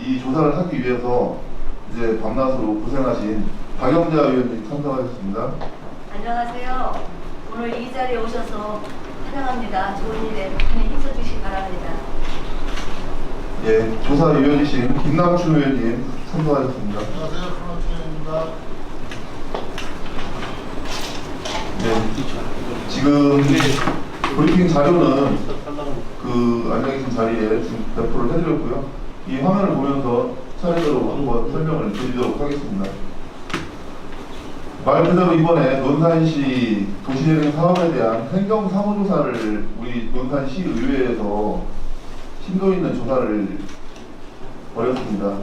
이 조사를 하기 위해서 이제 밤낮으로 고생하신 박영자 의원님 참석하셨습니다. 안녕하세요. 오늘 이 자리에 오셔서 환영합니다. 좋은 일에 많이 힘써주시기 바랍니다. 예, 조사위원이신 김남춘 의원님 참석하셨습니다. 안녕하세요. 김남춘 의원입니다. 네, 지금 브리핑 자료는 그 앉아 계신 자리에 지금 배포를 해드렸고요. 이 화면을 보면서 차례대로 한번 설명을 드리도록 하겠습니다. 말 그대로 이번에 논산시 도시재생 사업에 대한 행정사무조사를 우리 논산시 의회에서 심도 있는 조사를 벌였습니다.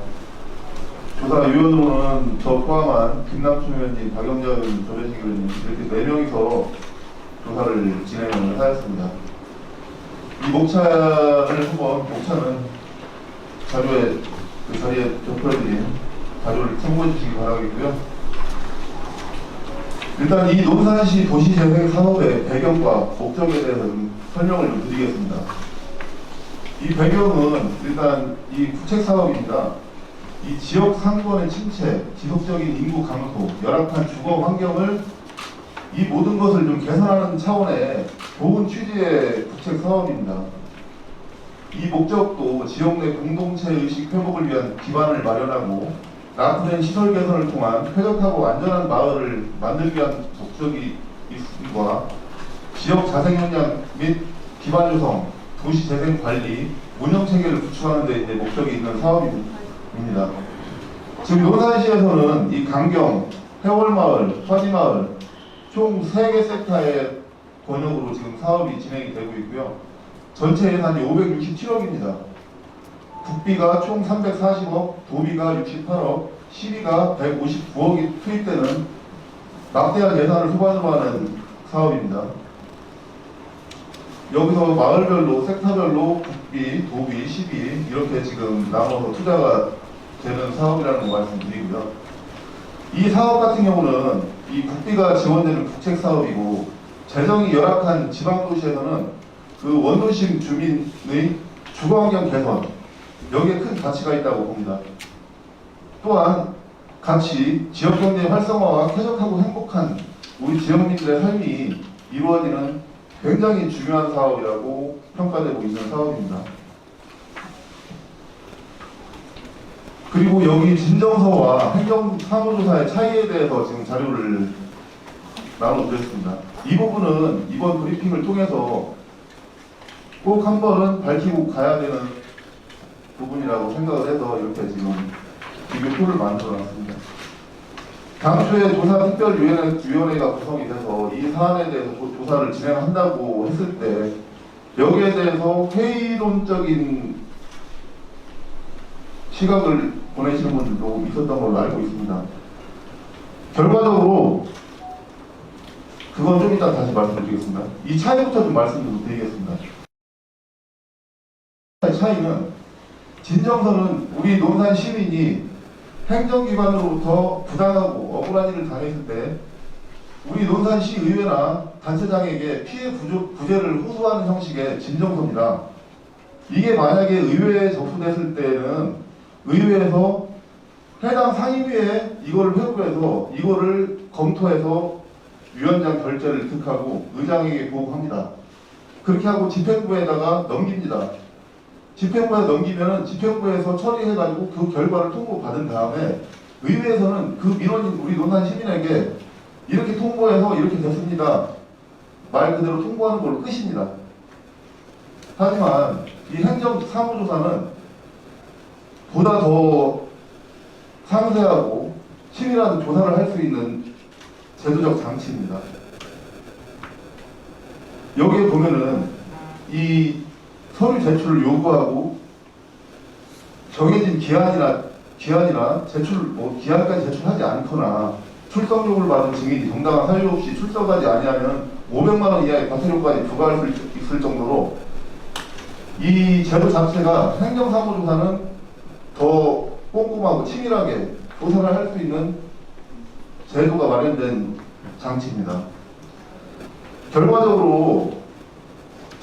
조사위원으로는 저 포함한 김남춘 의원님, 박영자 의원님, 조재식 의원님 이렇게 4명이서 조사를 진행을 하였습니다. 이 목차는 자료에 그 자리에 접해드린 자료를 참고해 주시기 바라겠고요. 일단 이 논산시 도시재생 사업의 배경과 목적에 대해서 좀 설명을 좀 드리겠습니다. 이 배경은 일단 이 구책 사업입니다. 이 지역 상권의 침체, 지속적인 인구 감소, 열악한 주거 환경을 이 모든 것을 좀 개선하는 차원의 좋은 취지의 구책 사업입니다. 이 목적도 지역 내 공동체 의식 회복을 위한 기반을 마련하고 낙후된 시설 개선을 통한 쾌적하고 안전한 마을을 만들기 위한 목적이 있음과 지역 자생 역량 및 기반 조성, 도시 재생 관리, 운영 체계를 구축하는 데 이제 목적이 있는 사업입니다. 지금 논산시에서는 이 강경, 회월마을, 화지마을 총 3개 섹터의 권역으로 지금 사업이 진행이 되고 있고요. 전체 예산이 567억입니다. 국비가 총 340억, 도비가 68억, 시비가 159억이 투입되는 막대한 예산을 후반으로 하는 사업입니다. 여기서 마을별로, 섹터별로 국비, 도비, 시비 이렇게 지금 나눠서 투자가 되는 사업이라는 거 말씀드리고요. 이 사업 같은 경우는 이 국비가 지원되는 국책 사업이고 재정이 열악한 지방도시에서는 그 원도심 주민의 주거환경 개선 여기에 큰 가치가 있다고 봅니다. 또한 같이 지역경제 활성화와 쾌적하고 행복한 우리 지역민들의 삶이 이루어지는 굉장히 중요한 사업이라고 평가되고 있는 사업입니다. 그리고 여기 진정서와 행정사무조사의 차이에 대해서 지금 자료를 나눠드렸습니다. 이 부분은 이번 브리핑을 통해서 꼭 한 번은 밝히고 가야 되는 부분이라고 생각을 해서 이렇게 지금 비교표를 만들어놨습니다. 당초에 조사특별위원회가 구성이 돼서 이 사안에 대해서 조사를 진행한다고 했을 때 여기에 대해서 회의론적인 시각을 보내시는 분들도 있었던 걸로 알고 있습니다. 결과적으로 그건 좀 이따 다시 말씀드리겠습니다. 이 차이부터 좀 말씀드리겠습니다. 차이는 진정서는 우리 논산 시민이 행정기관으로부터 부당하고 억울한 일을 당했을 때 우리 논산시 의회나 단체장에게 피해 구제를 호소하는 형식의 진정서입니다. 이게 만약에 의회에 접수됐을 때는 의회에서 해당 상임위에 이거를 회부해서 이거를 검토해서 위원장 결재를 득하고 의장에게 보고합니다. 그렇게 하고 집행부에다가 넘깁니다. 집행부에 넘기면은 집행부에서 처리해가지고 그 결과를 통보받은 다음에 의회에서는 그 민원인 우리 논산 시민에게 이렇게 통보해서 이렇게 됐습니다. 말 그대로 통보하는 걸로 끝입니다. 하지만 이 행정사무조사는 보다 더 상세하고 치밀한 조사를 할 수 있는 제도적 장치입니다. 여기에 보면은 이 서류 제출을 요구하고 정해진 기한이나 기한까지 제출하지 않거나 출석 요구를 받은 증인이 정당한 사유 없이 출석하지 아니하면 500만 원 이하의 과태료까지 부과할 수 있을 정도로 이 제도 자체가 행정사무조사는 더 꼼꼼하고 치밀하게 조사를 할 수 있는 제도가 마련된 장치입니다. 결과적으로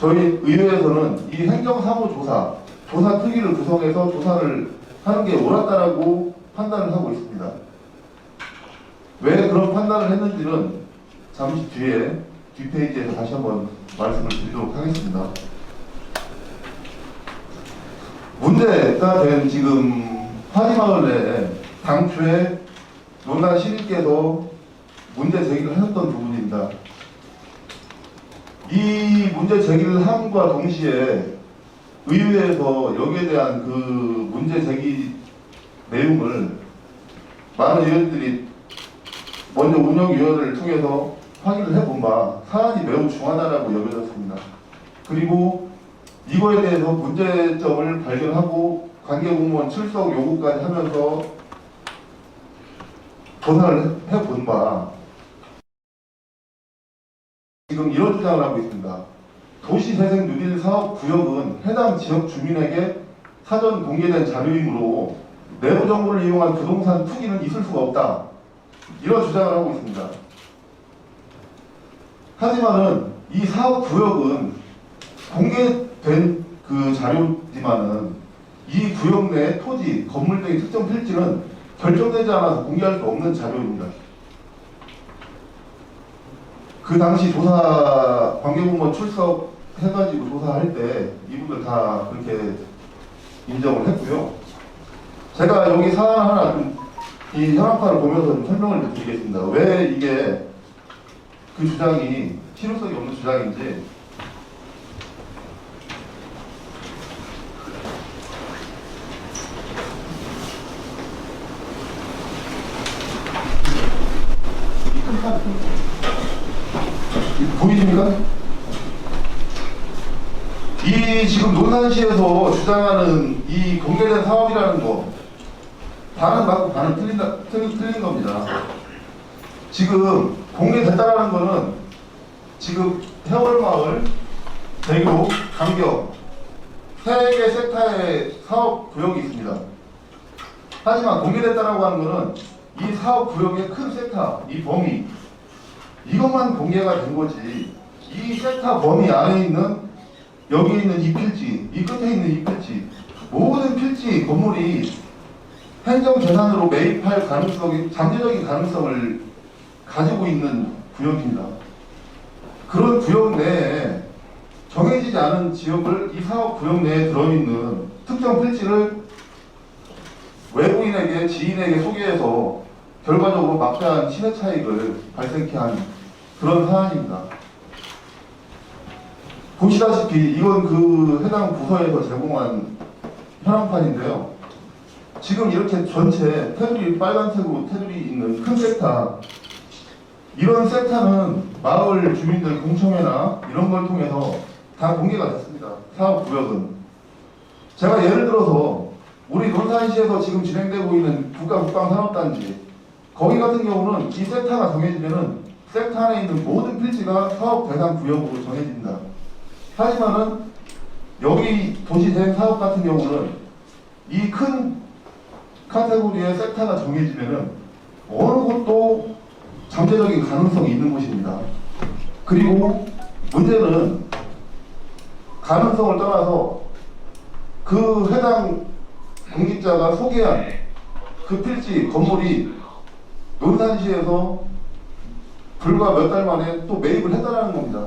저희 의회에서는 이 행정사무조사, 조사 특위를 구성해서 조사를 하는 게 옳았다라고 판단을 하고 있습니다. 왜 그런 판단을 했는지는 잠시 뒤에 뒷페이지에서 다시 한번 말씀을 드리도록 하겠습니다. 문제가 된 지금 화지마을 내에 당초에 논란 시민께서 문제 제기를 하셨던 부분입니다. 이 문제 제기를 함과 동시에 의회에서 여기에 대한 그 문제 제기 내용을 많은 의원들이 먼저 운영위원회를 통해서 확인을 해본 바 사안이 매우 중하다라고 여겨졌습니다. 그리고 이거에 대해서 문제점을 발견하고 관계공무원 출석 요구까지 하면서 조사를 해본 바 지금 이런 주장을 하고 있습니다. 도시재생 누릴 사업 구역은 해당 지역 주민에게 사전 공개된 자료이므로 내부 정보를 이용한 부동산 투기는 있을 수가 없다. 이런 주장을 하고 있습니다. 하지만은 이 사업 구역은 공개된 그 자료지만은 이 구역 내 토지, 건물 등의 특정 필지는 결정되지 않아서 공개할 수 없는 자료입니다. 그 당시 조사 관계공무원 출석해가지고 조사할 때 이분들 다 그렇게 인정을 했고요. 제가 여기 사안 하나 이 현황판을 보면서 좀 설명을 드리겠습니다. 왜 이게 그 주장이 실효성이 없는 주장인지. 보이십니까? 이 지금 논산시에서 주장하는 이 공개된 사업이라는 거 반은 맞고 반은 틀린 겁니다. 지금 공개됐다라는 거는 지금 해월마을, 대교, 강경 3개 섹터의 사업 구역이 있습니다. 하지만 공개됐다라고 하는 거는 이 사업 구역의 큰 섹터, 이 범위 이것만 공개가 된 거지. 이 섹터 범위 안에 있는 여기 있는 이 필지, 이 끝에 있는 이 필지, 모든 필지 건물이 행정재산으로 매입할 가능성이 잠재적인 가능성을 가지고 있는 구역입니다. 그런 구역 내에 정해지지 않은 지역을 이 사업 구역 내에 들어있는 특정 필지를 외부인에게 지인에게 소개해서 결과적으로 막대한 시세 차익을 발생케 한 그런 사안입니다. 보시다시피 이건 그 해당 부서에서 제공한 현황판인데요. 지금 이렇게 전체 테두리 빨간색으로 테두리 있는 큰 섹터, 이런 섹터는 마을 주민들 공청회나 이런 걸 통해서 다 공개가 됐습니다. 사업 구역은. 제가 예를 들어서 우리 논산시에서 지금 진행되고 있는 국가국방산업단지 거기 같은 경우는 이 섹터가 정해지면은 섹터 안에 있는 모든 필지가 사업 대상 구역으로 정해집니다. 하지만은 여기 도시재생 사업 같은 경우는 이 큰 카테고리의 섹터가 정해지면은 어느 곳도 잠재적인 가능성이 있는 곳입니다. 그리고 문제는 가능성을 떠나서 그 해당 공직자가 소개한 그 필지 건물이 논산시에서 불과 몇 달 만에 또 매입을 했다는 겁니다.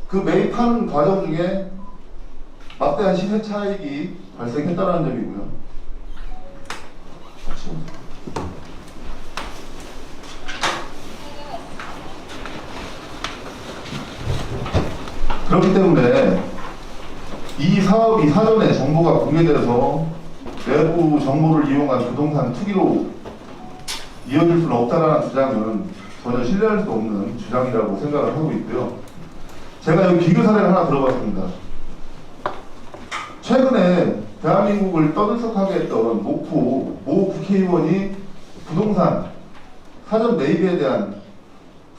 그 매입하는 과정 중에 막대한 시세 차익이 발생했다는 점이고요. 그렇기 때문에 이 사업이 사전에 정보가 공개돼서 내부 정보를 이용한 부동산 투기로 이어질 수는 없다라는 주장은 전혀 신뢰할 수 없는 주장이라고 생각을 하고 있고요. 제가 여기 비교 사례를 하나 들어봤습니다. 최근에 대한민국을 떠들썩하게 했던 목포 모 국회의원이 부동산 사전 매입에 대한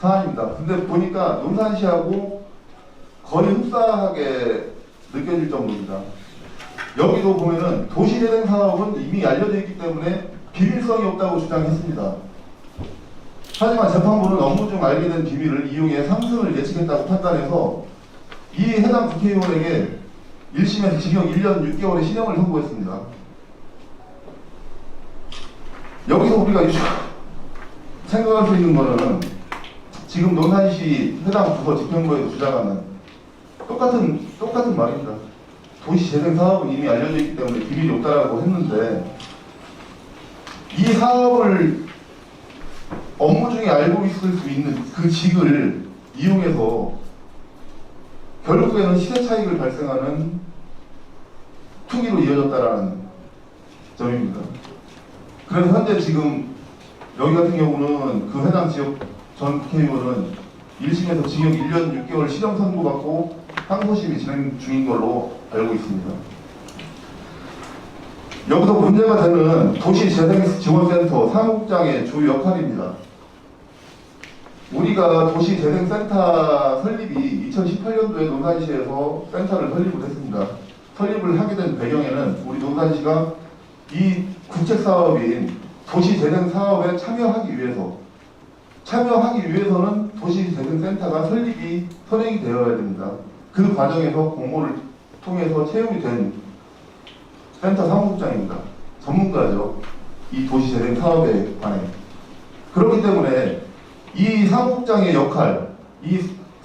사안입니다. 근데 보니까 논산시하고 거의 흡사하게 느껴질 정도입니다. 여기도 보면은 도시재생 사업은 이미 알려져 있기 때문에 비밀성이 없다고 주장했습니다. 하지만 재판부는 업무 중 알게 된 비밀을 이용해 상승을 예측했다고 판단해서 이 해당 국회의원에게 1심에서 징역 1년 6개월의 실형을 선고했습니다. 여기서 우리가 생각할 수 있는 거는 지금 논산시 해당 부서 집행부에서 주장하는 똑같은 말입니다. 도시재생 사업은 이미 알려져 있기 때문에 비밀이 없다라고 했는데 이 사업을 업무 중에 알고 있을 수 있는 그 직을 이용해서 결국에는 시세 차익을 발생하는 투기로 이어졌다라는 점입니다. 그래서 현재 지금 여기 같은 경우는 그 해당 지역 전 국회의원은 1심에서 징역 1년 6개월 실형 선고받고 항소심이 진행 중인 걸로 알고 있습니다. 여기서 문제가 되는 도시재생지원센터 사무국장의 주 역할입니다. 우리가 도시재생센터 설립이 2018년도에 논산시에서 센터를 설립을 했습니다. 설립을 하게 된 배경에는 우리 논산시가 이 국책사업인 도시재생사업에 참여하기 위해서는 도시재생센터가 선행이 되어야 됩니다. 그 과정에서 공모를 통해서 채용이 된 센터 사무국장입니다. 전문가죠. 이 도시재생 사업에 관해. 그렇기 때문에 이 사무국장의 역할, 이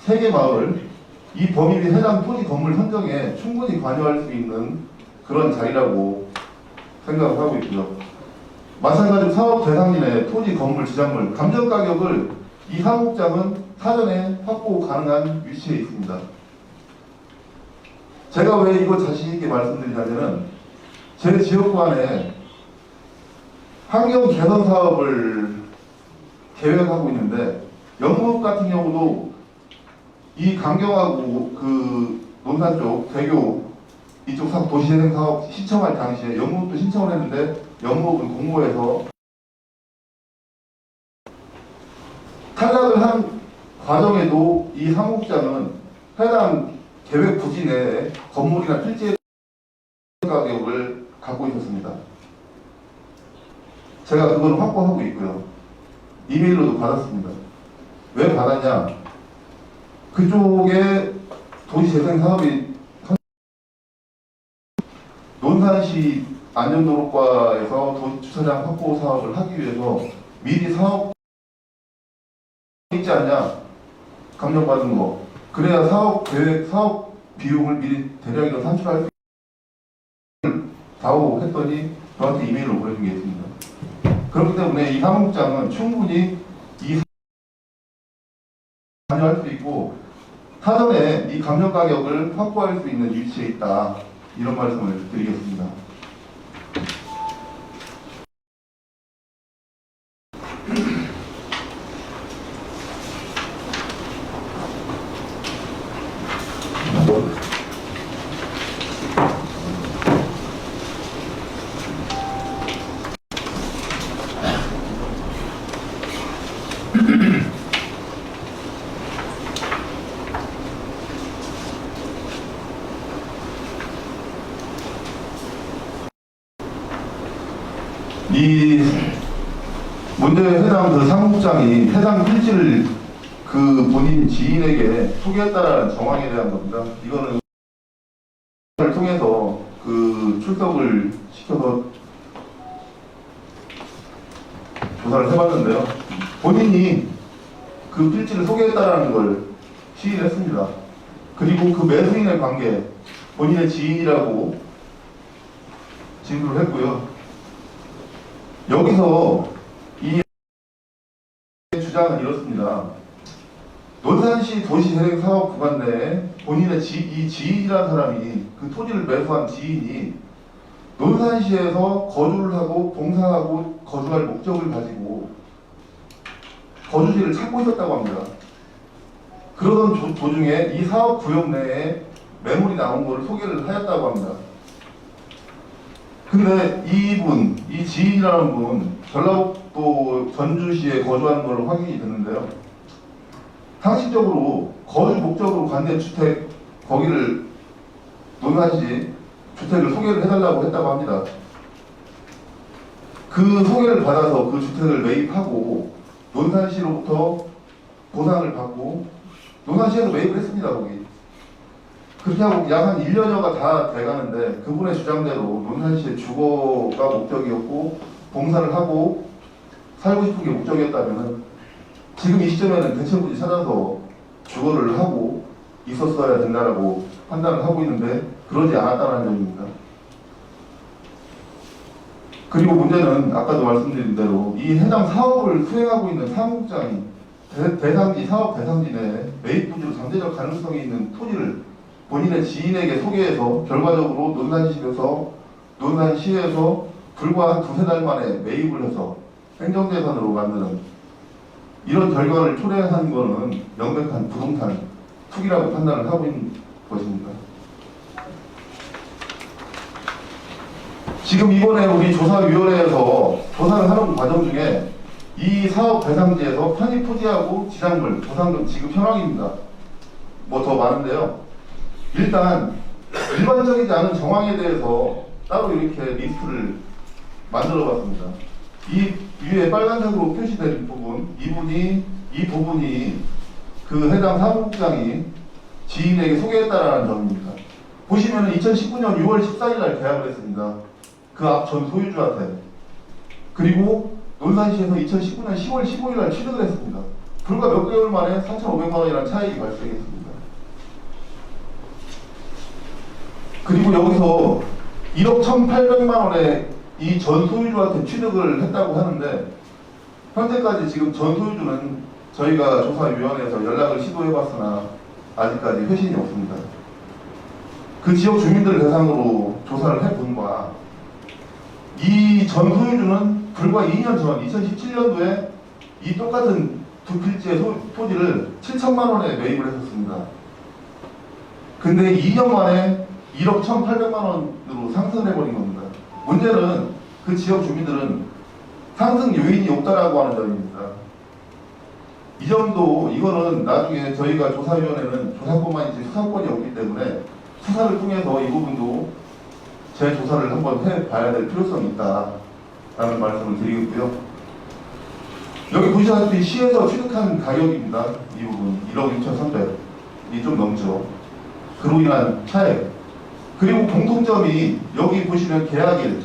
세 개 마을, 이 범위 및 해당 토지 건물 선정에 충분히 관여할 수 있는 그런 자리라고 생각을 하고 있고요. 마찬가지로 사업 대상인의 토지 건물 지정물 감정 가격을 이 사무국장은 사전에 확보 가능한 위치에 있습니다. 제가 왜 이거 자신 있게 말씀드리냐면은 제 지역구 안에 환경 개선 사업을 계획하고 있는데 영국 같은 경우도 이 강경하고 그 논산 쪽 대교 이쪽 도시재생 사업 신청할 당시에 영국도 신청을 했는데 영국은 공모해서 탈락을 한 과정에도 이 사무국장은 해당 계획 부지 내에 건물이나 필지의 가격을 갖고 있었습니다. 제가 그걸 확보하고 있고요. 이메일로도 받았습니다. 왜 받았냐? 그쪽에 도시재생 사업이 논산시 안전도로과에서 주차장 확보 사업을 하기 위해서 미리 사업 있지 않냐? 감정받은 거. 그래야 사업 계획, 사업 비용을 미리 대략이라도 산출할 수 다오 했더니 저한테 이메일로 보내준 게 있습니다. 그렇기 때문에 이 사무국장은 충분히 이 관여할 수 있고 사전에 이 감정 가격을 확보할 수 있는 위치에 있다. 이런 말씀을 드리겠습니다. 이 문제에 해당 그 사무국장이 해당 필지를 그 본인 지인에게 소개했다라는 정황에 대한 겁니다. 이거는 을 통해서 그 출석을 시켜서 조사를 해봤는데요. 본인이 그 필지를 소개했다라는 걸 시인했습니다. 그리고 그 매수인의 관계, 본인의 지인이라고 진술을 했고요. 여기서 이 주장은 이렇습니다. 논산시 도시재생 사업 구간 내에 본인의 이 지인이라는 사람이 그 토지를 매수한 지인이 논산시에서 거주를 하고 봉사하고 거주할 목적을 가지고 거주지를 찾고 있었다고 합니다. 그러던 도중에 이 사업 구역 내에 매물이 나온 것을 소개를 하였다고 합니다. 근데 이 지인이라는 분, 전라북도 전주시에 거주하는 걸로 확인이 됐는데요. 상식적으로 거주 목적으로 관된 주택, 거기를 논산시 주택을 소개를 해달라고 했다고 합니다. 그 소개를 받아서 그 주택을 매입하고 논산시로부터 보상을 받고 논산시에서 매입을 했습니다. 거기. 그렇게 하고 약 한 1년여가 다 돼가는데 그분의 주장대로 논산시의 주거가 목적이었고 봉사를 하고 살고 싶은 게 목적이었다면 지금 이 시점에는 대체부지 찾아서 주거를 하고 있었어야 된다라고 판단을 하고 있는데 그러지 않았다는 점입니다. 그리고 문제는 아까도 말씀드린 대로 이 해당 사업을 수행하고 있는 사무국장이 대상지, 사업 대상지 내에 매입 부지로 잠재적 가능성이 있는 토지를 본인의 지인에게 소개해서 결과적으로 논산시에서 불과 한 두세 달 만에 매입을 해서 행정재산으로 만드는 이런 결과를 초래한 것은 명백한 부동산 투기라고 판단을 하고 있는 것입니다. 지금 이번에 우리 조사위원회에서 조사를 하는 과정 중에 이 사업 대상지에서 편입 토지하고 지상물, 보상금 지급 현황입니다. 뭐 더 많은데요. 일단 일반적이지 않은 정황에 대해서 따로 이렇게 리스트를 만들어 봤습니다. 이 위에 빨간색으로 표시된 부분, 이 부분이 그 해당 사무국장이 지인에게 소개했다라는 점입니다. 보시면은 2019년 6월 14일 날 계약을 했습니다. 그 앞 전 소유주한테. 그리고 논산시에서 2019년 10월 15일 날 취득을 했습니다. 불과 몇 개월 만에 3,500만 원이라는 차익이 발생했습니다. 그리고 여기서 1억 1,800만 원에 이 전 소유주한테 취득을 했다고 하는데 현재까지 지금 전 소유주는 저희가 조사위원회에서 연락을 시도해봤으나 아직까지 회신이 없습니다. 그 지역 주민들을 대상으로 조사를 해본과 이 전 소유주는 불과 2년 전 2017년도에 이 똑같은 두 필지의 토지를 7천만 원에 매입을 했었습니다. 근데 2년 만에 1억 1,800만 원으로 상승해버린 겁니다. 문제는 그 지역 주민들은 상승 요인이 없다라고 하는 점입니다. 이 점도 이거는 나중에 저희가 조사위원회는 조사권만이지 수사권이 없기 때문에 수사를 통해서 이 부분도 재조사를 한번 해봐야 될 필요성이 있다라는 말씀을 드리겠고요. 여기 보시다시피 시에서 취득한 가격입니다. 이 부분 1억 6,300이 좀 넘죠. 그로 인한 차액. 그리고 공통점이 여기 보시면 계약일.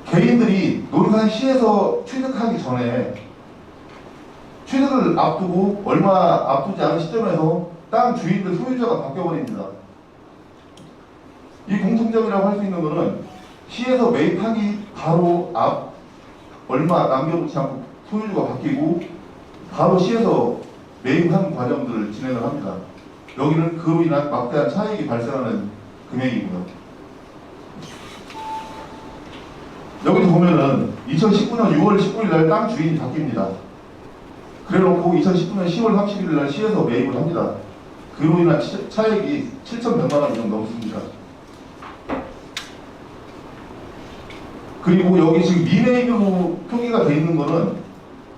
개인들이 논산시에서 취득하기 전에 취득을 앞두고 얼마 앞두지 않은 시점에서 땅 주인들 소유자가 바뀌어버립니다. 이 공통점이라고 할 수 있는 것은 시에서 매입하기 바로 앞 얼마 남겨놓지 않고 소유주가 바뀌고 바로 시에서 매입하는 과정들을 진행을 합니다. 여기는 그로 인한 막대한 차익이 발생하는 금액이고요. 여기도 보면은 2019년 6월 19일 날 땅 주인이 바뀝니다. 그래놓고 2019년 10월 31일 날 시에서 매입을 합니다. 그로 인한 차익이 7,100만 원 정도 넘습니다. 그리고 여기 지금 미매입으로 표기가 되어 있는 거는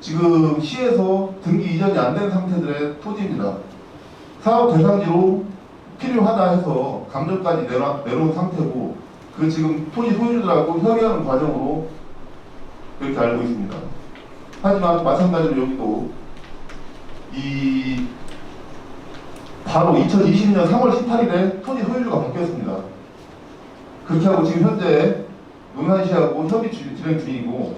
지금 시에서 등기 이전이 안 된 상태들의 토지입니다. 사업 대상지로 필요하다 해서 감정까지 내놓은 상태고 그 지금 토지 소유주들하고 협의하는 과정으로 이렇게 알고 있습니다. 하지만 마찬가지로 여기도 이 바로 2020년 3월 18일에 토지 소유주가 바뀌었습니다. 그렇게 하고 지금 현재 논산시하고 협의 진행 중이고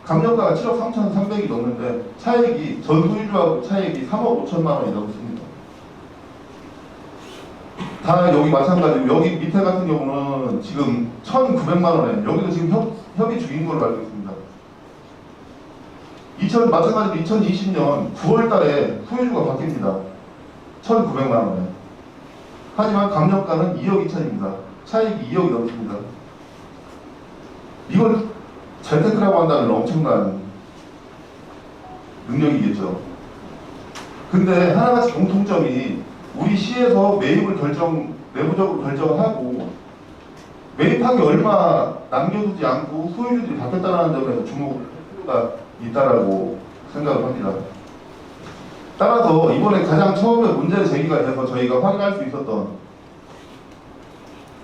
감정가가 7억 3,300이 넘는데 차액이 전 소유주하고 차액이 3억 5천만 원이 넘습니다. 다 여기 마찬가지로 여기 밑에 같은 경우는 지금 1,900만 원에 여기도 지금 협의 중인 걸로 알고 있습니다. 마찬가지로 2020년 9월 달에 소유주가 바뀝니다. 1,900만 원에. 하지만 감정가는 2억 2천입니다. 차익이 2억이 넘습니다. 이걸 재테크라고 한다면 엄청난 능력이겠죠. 근데 하나같이 공통점이 우리 시에서 매입을 내부적으로 결정하고 매입하기 얼마 남겨두지 않고 소유주들이 바뀌었다는 점에서 주목을 할 필요가 있다라고 생각을 합니다. 따라서 이번에 가장 처음에 문제 제기가 돼서 저희가 확인할 수 있었던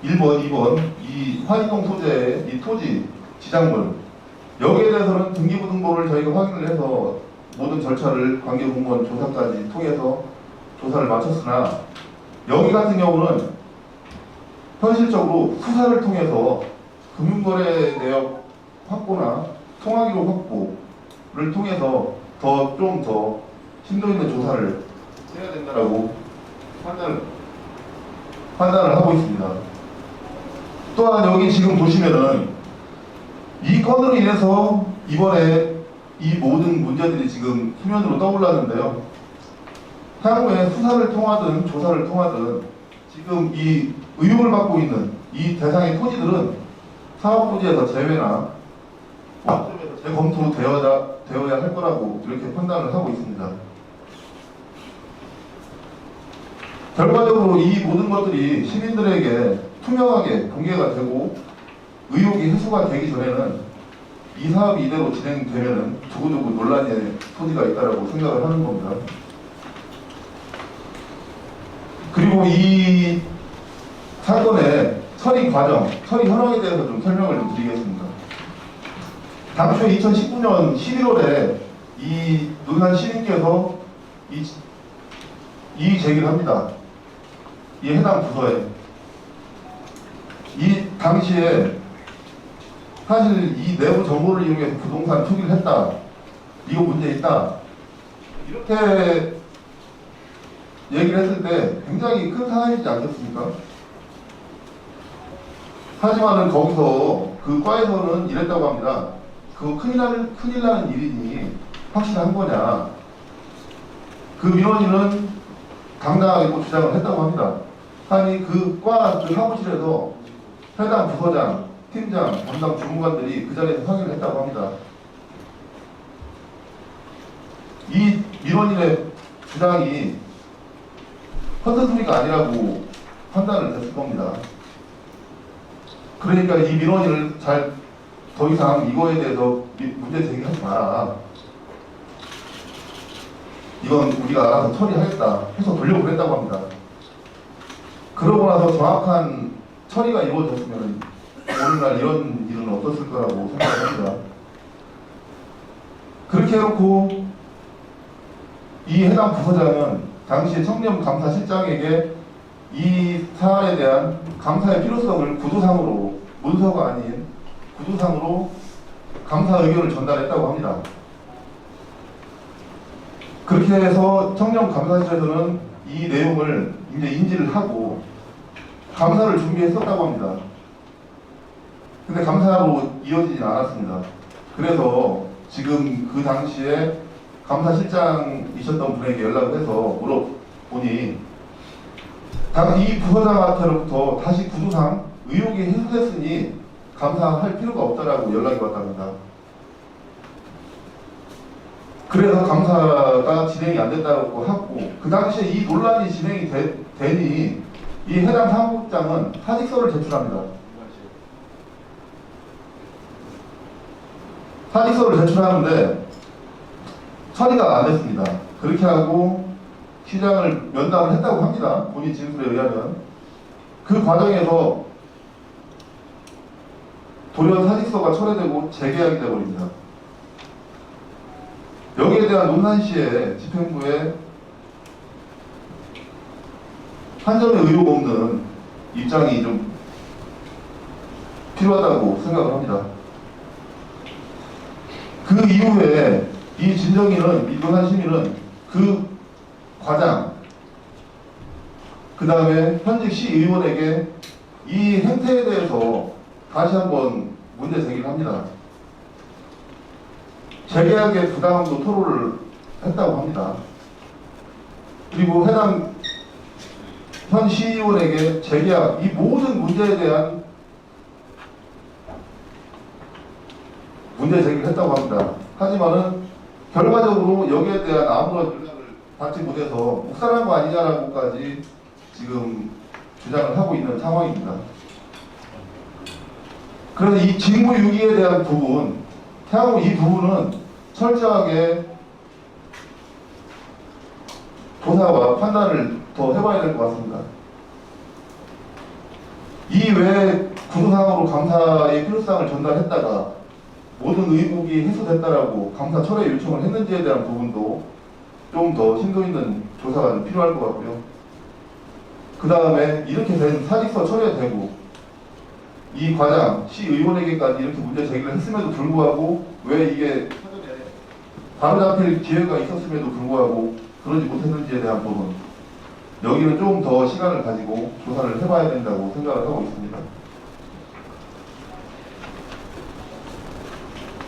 1번, 2번 이 화이동 소재의 이 토지, 지상물 여기에 대해서는 등기부등본을 저희가 확인을 해서 모든 절차를 관계공무원 조사까지 통해서 조사를 마쳤으나 여기 같은 경우는 현실적으로 수사를 통해서 금융거래 내역 확보나 통화기록 확보 조사를 통해서 좀 더 심도 있는 조사를 해야 된다라고 판단을 하고 있습니다. 또한 여기 지금 보시면은 이 건으로 인해서 이번에 이 모든 문제들이 지금 수면으로 떠올랐는데요. 향후에 수사를 통하든 조사를 통하든 지금 이 의혹을 받고 있는 이 대상의 토지들은 사업부지에서 제외나 법정에서 재검토되어야 할 거라고 이렇게 판단을 하고 있습니다. 결과적으로 이 모든 것들이 시민들에게 투명하게 공개가 되고 의혹이 해소가 되기 전에는 이 사업이 이대로 진행되면은 두고두고 논란의 소지가 있다라고 생각을 하는 겁니다. 그리고 이 사건의 처리 과정, 처리 현황에 대해서 좀 설명을 좀 드리겠습니다. 당초에 2019년 11월에 이 논산 시민께서 이의 제기를 합니다. 이 해당 부서에. 이 당시에 사실 이 내부 정보를 이용해서 부동산 투기를 했다. 이거 문제 있다. 이렇게 얘기를 했을 때 굉장히 큰 사안이지 않겠습니까? 하지만은 거기서 그 과에서는 이랬다고 합니다. 그거 큰일 나는 일이니 확실한 거냐. 그 민원인은 당당하게 또 주장을 했다고 합니다. 아니 그 사무실에서 해당 부서장, 팀장, 담당 주무관들이 그 자리에서 확인을 했다고 합니다. 이 민원인의 주장이 헛소리가 아니라고 판단을 했을 겁니다. 그러니까 이 민원인을 더 이상 이거에 대해서 문제 제기하지 마라. 이건 우리가 알아서 처리하겠다 해서 돌려보냈다고 합니다. 그러고 나서 정확한 처리가 이루어졌으면 오늘날 이런 일은 없었을 거라고 생각합니다. 그렇게 해놓고 이 해당 부서장은 당시 청렴감사실장에게 이 사안에 대한 감사의 필요성을 구두상으로, 문서가 아닌 구두상으로 감사 의견을 전달했다고 합니다. 그렇게 해서 청렴감사실에서는 이 내용을 이제 인지를 하고 감사를 준비했었다고 합니다. 근데 감사로 이어지진 않았습니다. 그래서 지금 그 당시에 감사실장이셨던 분에게 연락을 해서 물어보니 이 부서장한테로부터 다시 구두상 의혹이 해소됐으니 감사할 필요가 없다라고 연락이 왔답니다. 그래서 감사가 진행이 안 됐다고 하고 그 당시에 이 논란이 진행이 되니 이 해당 사무국장은 사직서를 제출합니다. 사직서를 제출하는데 처리가 안 됐습니다. 그렇게 하고 시장을 면담을 했다고 합니다. 본인 진술에 의하면. 그 과정에서 돌연 사직서가 철회되고 재계약이 되어버립니다. 여기에 대한 논산시의 집행부에 한 점의 의혹 없는 입장이 좀 필요하다고 생각을 합니다. 그 이후에 이 진정인은, 이 논산 시민은 그 과장, 그 다음에 현직 시의원에게 이 행태에 대해서 다시 한번 문제 제기를 합니다. 재계약의 부당함도 토로를 했다고 합니다. 그리고 해당 현 시의원에게 재계약, 이 모든 문제에 대한 문제 제기를 했다고 합니다. 하지만은 결과적으로 여기에 대한 아무런 연락을 받지 못해서 묵살한 거 아니냐라고까지 지금 주장을 하고 있는 상황입니다. 그래서 이 직무유기에 대한 부분, 향후 이 부분은 철저하게 조사와 판단을 더 해봐야 될 것 같습니다. 이 외에 구조상으로 감사의 필요성을 전달했다가 모든 의혹이 해소됐다라고 감사 철회 요청을 했는지에 대한 부분도 좀 더 심도 있는 조사가 좀 필요할 것 같고요. 그 다음에 이렇게 된 사직서 철회되고 이 과장, 시의원에게까지 이렇게 문제 제기를 했음에도 불구하고 왜 이게 사전에 바로잡힐 기회가 있었음에도 불구하고 그러지 못했는지에 대한 부분, 여기는 좀 더 시간을 가지고 조사를 해봐야 된다고 생각을 하고 있습니다.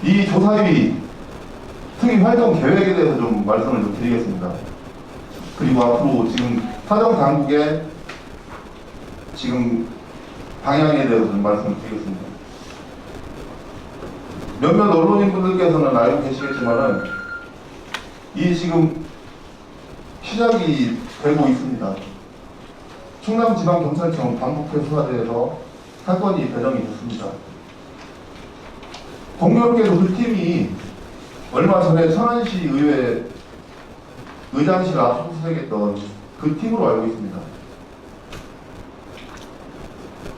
이 조사위 특위 활동 계획에 대해서 좀 말씀을 좀 드리겠습니다. 그리고 앞으로 지금 사정 당국의 지금 방향에 대해서 좀 말씀을 드리겠습니다. 몇몇 언론인 분들께서는 알고 계시겠지만은 이 지금 시작이 되고 있습니다. 충남지방경찰청 반부패 수사대에서 사건이 배정이 됐습니다. 공교롭게도 그 팀이 얼마 전에 천안시 의회 의장실을 압수수색했던 그 팀으로 알고 있습니다.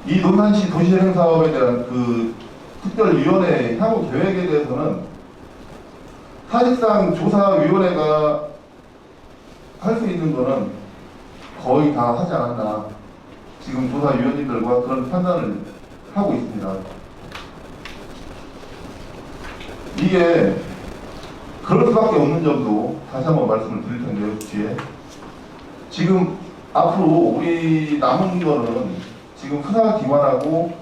이 논산시 도시재생 사업에 대한 그 특별위원회 향후 계획에 대해서는 사실상 조사위원회가 할 수 있는 거는 거의 다 하지 않았나, 지금 조사위원님들과 그런 판단을 하고 있습니다. 이게 그럴 수밖에 없는 점도 다시 한번 말씀을 드릴 텐데요. 뒤에 지금 앞으로 우리 남은 거는 지금 수사기관하고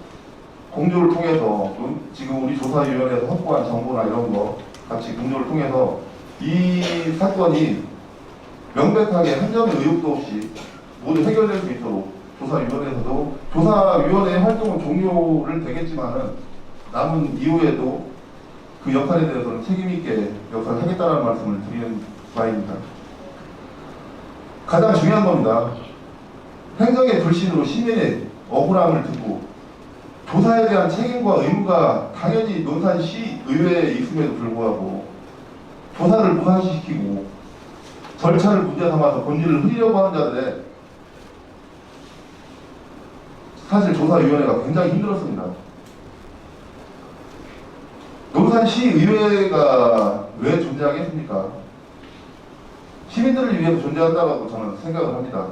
공조를 통해서 지금 우리 조사위원회에서 확보한 정보나 이런 거 같이 공조를 통해서 이 사건이 명백하게 한 점의 의혹도 없이 모두 해결될 수 있도록 조사위원회에서도 조사위원회 활동은 종료를 되겠지만은 남은 이후에도 그 역할에 대해서는 책임있게 역할을 하겠다는 말씀을 드리는 바입니다. 가장 중요한 겁니다. 행정의 불신으로 시민의 억울함을 듣고 조사에 대한 책임과 의무가 당연히 논산시 의회에 있음에도 불구하고 조사를 무산시키고 절차를 문제 삼아서 본질을 흐리려고 하는 자들의 사실 조사위원회가 굉장히 힘들었습니다. 논산시 의회가 왜 존재하겠습니까? 시민들을 위해서 존재한다고 저는 생각을 합니다.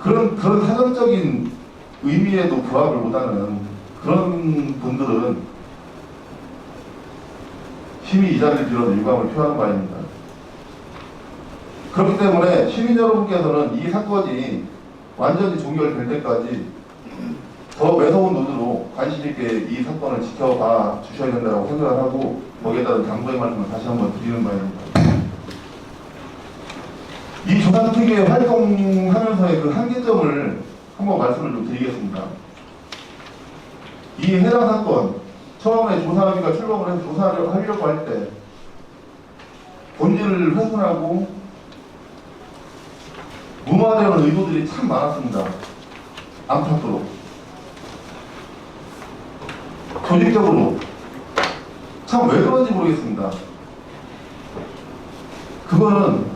그런 사전적인 의미에도 부합을 못하는 그런 분들은 심히 이 자리를 빌어서 유감을 표하는 바입니다. 그렇기 때문에 시민 여러분께서는 이 사건이 완전히 종결될 때까지 더 매서운 눈으로 관심 있게 이 사건을 지켜봐 주셔야 된다고 생각을 하고 거기에 따른 당부의 말씀을 다시 한번 드리는 바입니다. 이 조사특위의 활동하면서의 그 한계점을 한번 말씀을 좀 드리겠습니다. 이 해당 사건 처음에 조사위가 출범을 해서 조사를 하려고 할 때 본질을 훼손하고 무마되는 의도들이 참 많았습니다. 안팎으로 조직적으로 참 왜 그런지 모르겠습니다. 그거는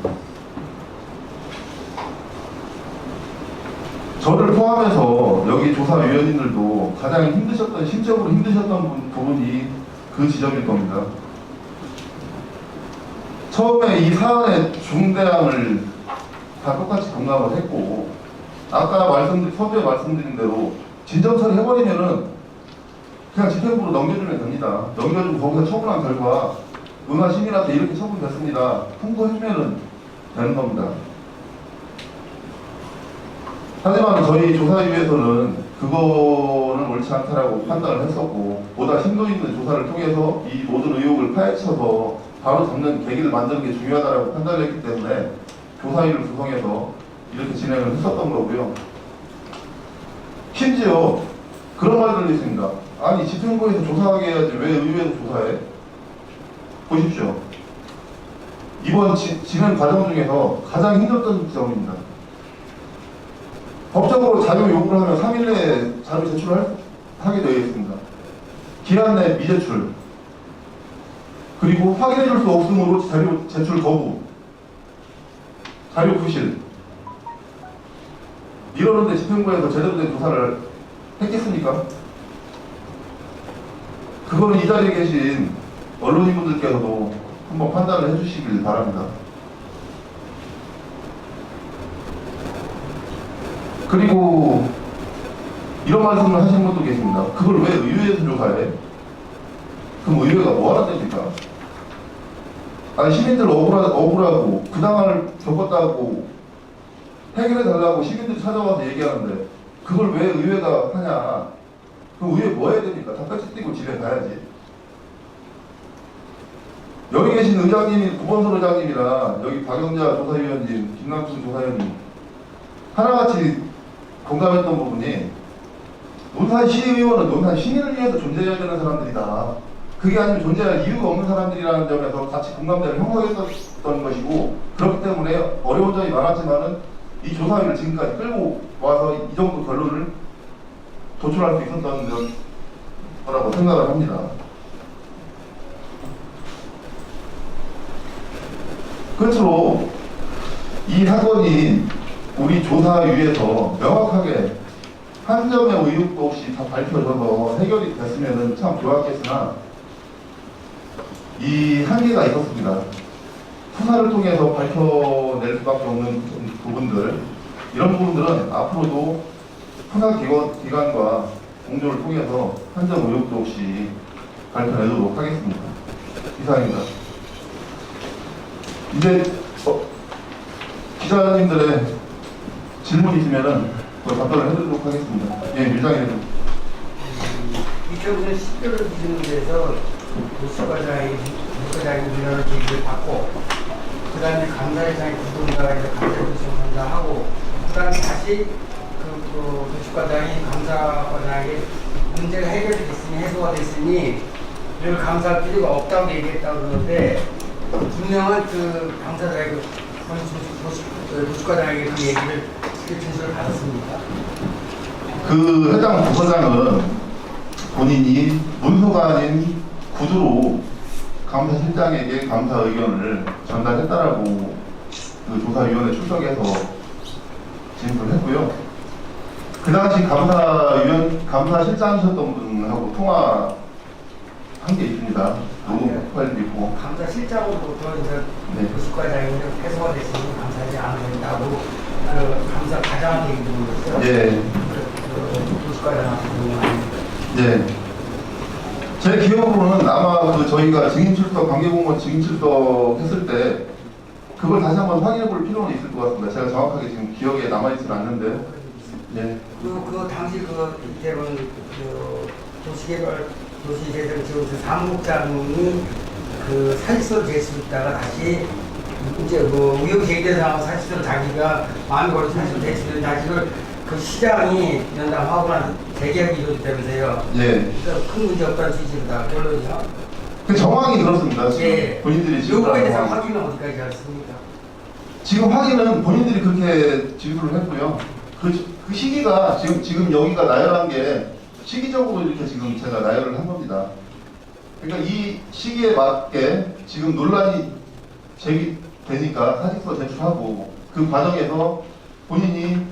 저를 포함해서 여기 조사위원님들도 가장 힘드셨던, 심적으로 힘드셨던 부분이 그 지점일 겁니다. 처음에 이 사안의 중대함을 다 똑같이 공감을 했고, 아까 서두에 말씀드린 대로 진정 처리해버리면은 그냥 집행부로 넘겨주면 됩니다. 넘겨주고 거기서 처분한 결과 은하 시민한테 이렇게 처분됐습니다. 통보해주면은 되는 겁니다. 하지만 저희 조사위에서는 그거는 옳지 않다라고 판단을 했었고, 보다 심도 있는 조사를 통해서 이 모든 의혹을 파헤쳐서 바로 잡는 계기를 만드는 게 중요하다고 판단을 했기 때문에 조사위를 구성해서 이렇게 진행을 했었던 거고요. 심지어 그런 말들도 있습니다. 아니 집행부에서 조사하게 해야지 왜 의회에서 조사해? 보십시오. 이번 진행 과정 중에서 가장 힘들었던 점입니다. 법적으로 자료 요구를 하면 3일 내에 자료 제출을 하게 되어 있습니다. 기한 내 미제출, 그리고 확인해 줄 수 없으므로 자료 제출 거부, 자료 부실. 이러는데 집행부에서 제대로 된 조사를 했겠습니까? 그거는 이 자리에 계신 언론인분들께서도 한번 판단을 해주시길 바랍니다. 그리고 이런 말씀을 하시는 분도 계십니다. 그걸 왜 의회에서 조사해? 그럼 의회가 뭐 하는 됩니까? 아니 시민들 억울하고 부당함을 겪었다고 해결해달라고 시민들이 찾아와서 얘기하는데 그걸 왜 의회가 하냐? 그럼 의회 뭐 해야 됩니까? 닭같이 뛰고 집에 가야지. 여기 계신 의장님이 구본선 의장님이랑 여기 박영자 조사위원님, 김남춘 조사위원님 하나같이 공감했던 부분이 논산 시의원은 논산 시민을 위해서 존재해야 되는 사람들이다. 그게 아니면 존재할 이유가 없는 사람들이라는 점에서 같이 공감대를 형성했었던 것이고 그렇기 때문에 어려운 점이 많았지만은 이 조사위를 지금까지 끌고 와서 이 정도 결론을 도출할 수 있었던 거라고 생각을 합니다. 끝으로 이 사건이 우리 조사위에서 명확하게 한 점의 의혹도 없이 다 밝혀져서 해결이 됐으면 참 좋았겠으나 이 한계가 있었습니다. 수사를 통해서 밝혀낼 수밖에 없는 부분들, 이런 부분들은 앞으로도 수사기관과 공조를 통해서 한 점 의혹도 없이 밝혀내도록 하겠습니다. 이상입니다. 이제 기자님들의 질문 있으면은 답변을 해드리도록 하겠습니다. 예, 밀장님. 2000년 10개월 기준에서 도시과장이 민원을 제기를 받고 그 다음에 감사회장이 구분가에서 감사조정 감사하고 그 다음에 다시 그 도시과장이 감사과장에게 문제가 해결이 됐으니 해소가 됐으니 이걸 감사할 필요가 없다고 얘기했다고 그러는데 분명한 그 감사자의 도시과장에게 그 얘기를 진술을 받았습니다. 그 회장 부서장은 본인이 문서가 아닌 구두로 감사실장에게 감사 의견을 전달했다라고 그 조사위원회 출석에서 진술을 했고요. 그 당시 감사실장이셨던 분하고 통화한 게 있습니다. 녹음 파일도 있고. 감사실장으로부터 이제 네. 도시과장이 해소가 됐으니 감사하지 않아도 된다고 그 감사 과장한테 얘기 드린 거죠. 예. 그 도시과장한테 네. 제 기억으로는 아마 그 저희가 증인 출석, 관계공무원 증인 출석 했을 때 그걸 다시 한번 확인해 볼 필요는 있을 것 같습니다. 제가 정확하게 지금 기억에 남아있지는 않는데. 네. 그 당시 그 이태원 그 도시재생지원처 사무국장이 그 사직서를 제출했다가 다시 이제 뭐 의혹 제기된 상황 사직서를 자기가 마음이 걸려서 사직서를 제출한 자식을 그 시장이 면담하고 난 재계약이 이루어졌다면서요. 예. 그러니까 큰 문제 없다는 취지입니다. 결론이요. 그 정황이 그렇습니다. 지금 예. 본인들이 지금 요거에 대해서 확인은 어디까지 하셨습니까? 지금 확인은 본인들이 그렇게 진술을 했고요. 그 시기가 지금 여기가 나열한 게 시기적으로 이렇게 지금 제가 나열을 한 겁니다. 그러니까 이 시기에 맞게 지금 논란이 제기되니까 사직서 제출하고 그 과정에서 본인이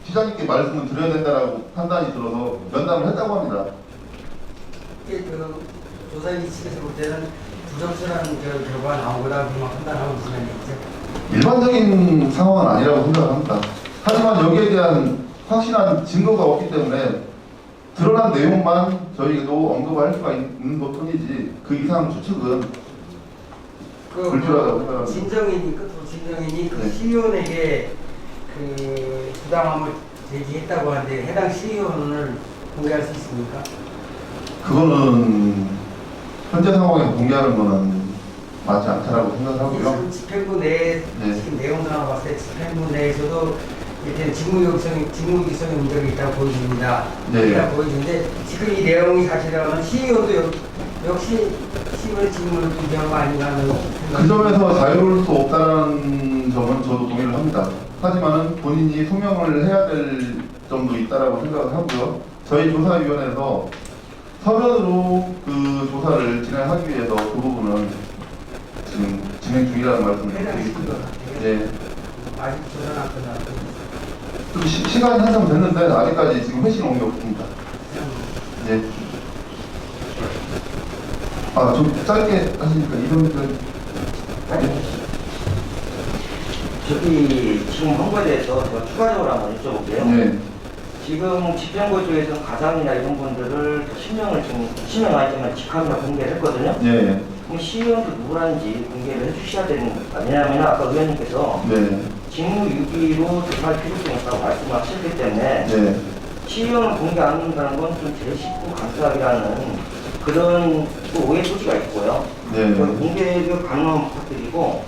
기자님께 말씀을 드려야 된다라고 판단이 들어서 면담을 했다고 합니다. 이게 그 조사위 측에서 볼 때는 부정선한 결과가 나온 거다 그만 판단하고 있는 얘기죠. 일반적인 상황은 아니라고 생각합니다. 하지만 여기에 대한 확실한 증거가 없기 때문에 드러난 내용만 저희도 언급할 수가 있는 것 뿐이지 그 이상 추측은 불필요하다고 생각합니다. 진정인이 끝으로 진정인이 그 네. 시의원에게 그 부당함을 제기했다고 하는데 해당 시의원을 공개할 수 있습니까? 그거는 현재 상황에서 공개하는 거는 맞지 않다라고 생각하고요. 지금 집행부 내 네. 지금 내용상을 봤을 때 집행부 내에서도 이렇게 직무유기성의 문제가 있다고 보여집니다. 네. 있다고 보여지는데 지금 이 내용이 사실은 시의원도 역시 시의원의 직무를 부정한 거 아닌가 하는 그 점에서 자유로울 수 없다는 점은 저도 동의를 합니다. 하지만 본인이 소명을 해야 될 점도 있다라고 생각을 하고요. 저희 조사위원회에서 서면으로 그 조사를 진행하기 위해서 그 부분은 지금 진행 중이라는 말씀을 드리겠습니다. 네. 아직 조사는 안 끝났고 좀 시간이 한참 됐는데 아직까지 지금 회신 온 게 없습니다. 네. 아, 좀 짧게 하시니까 이런 저기 지금 한 거에 대해서 제가 추가적으로 한번 여쭤볼게요. 네. 지금 집행부조에서 가장이나 이런 분들을 실명을 지금 실명 아니지만 직함이나 공개를 했거든요. 예. 그럼 시의원도 누구라는지 공개를 해주셔야 되는 겁니다. 왜냐하면 아까 의원님께서 네. 직무유기로 조사할 필요성이 있다고 말씀하셨기 때문에 네. 시의원을 공개 안 한다는 건 좀 제19 감사이라는 그런 또 오해 소지가 있고요. 네. 공개를 강화만 부탁드리고